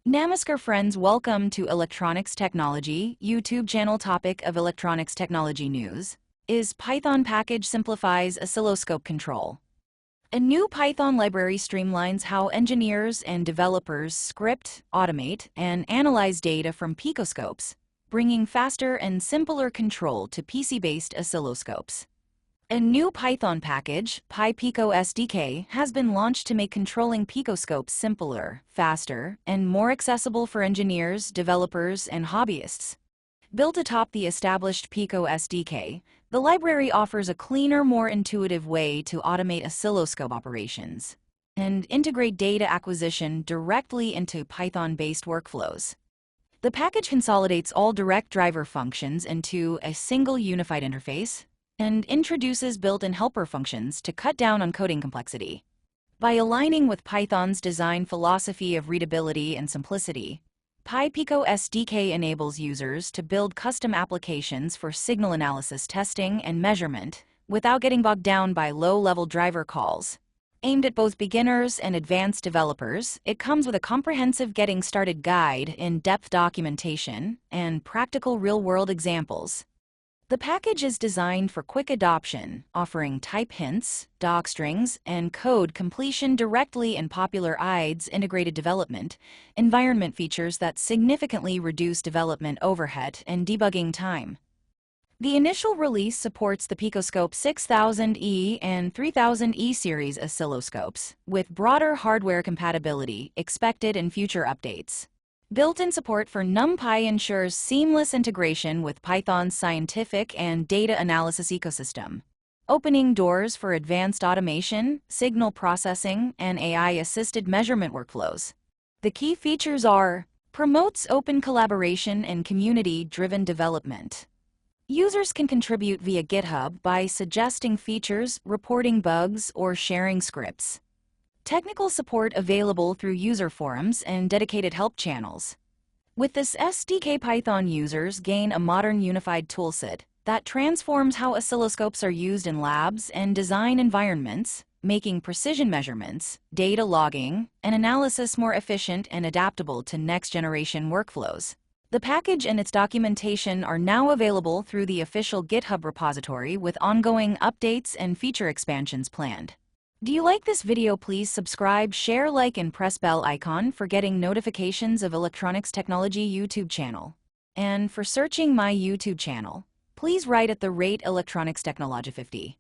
Namaskar friends, welcome to Electronics Technology YouTube channel. Topic of electronics technology news is Python package simplifies oscilloscope control. A new Python library streamlines how engineers and developers script, automate, and analyze data from picoscopes, bringing faster and simpler control to PC-based oscilloscopes. A new Python package, PyPico SDK, has been launched to make controlling picoscopes simpler, faster, and more accessible for engineers, developers, and hobbyists. Built atop the established Pico SDK, the library offers a cleaner, more intuitive way to automate oscilloscope operations and integrate data acquisition directly into Python-based workflows. The package consolidates all direct driver functions into a single unified interface and introduces built-in helper functions to cut down on coding complexity. By aligning with Python's design philosophy of readability and simplicity, PyPico SDK enables users to build custom applications for signal analysis testing and measurement without getting bogged down by low-level driver calls. Aimed at both beginners and advanced developers, it comes with a comprehensive getting started guide, in-depth documentation, and practical real-world examples. The package is designed for quick adoption, offering type hints, docstrings, and code completion directly in popular IDE's integrated development environment, features that significantly reduce development overhead and debugging time. The initial release supports the Picoscope 6000E and 3000E series oscilloscopes, with broader hardware compatibility expected in future updates. Built-in support for NumPy ensures seamless integration with Python's scientific and data analysis ecosystem, opening doors for advanced automation, signal processing, and AI-assisted measurement workflows. The key features are: promotes open collaboration and community-driven development. Users can contribute via GitHub by suggesting features, reporting bugs, or sharing scripts. Technical support available through user forums and dedicated help channels. With this SDK, Python users gain a modern unified toolset that transforms how oscilloscopes are used in labs and design environments, making precision measurements, data logging, and analysis more efficient and adaptable to next-generation workflows. The package and its documentation are now available through the official GitHub repository, with ongoing updates and feature expansions planned. Do you like this video? Please subscribe, share, like, and press bell icon for getting notifications of Electronics Technology YouTube channel. And for searching my YouTube channel, please write at the rate Electronics Technology 50.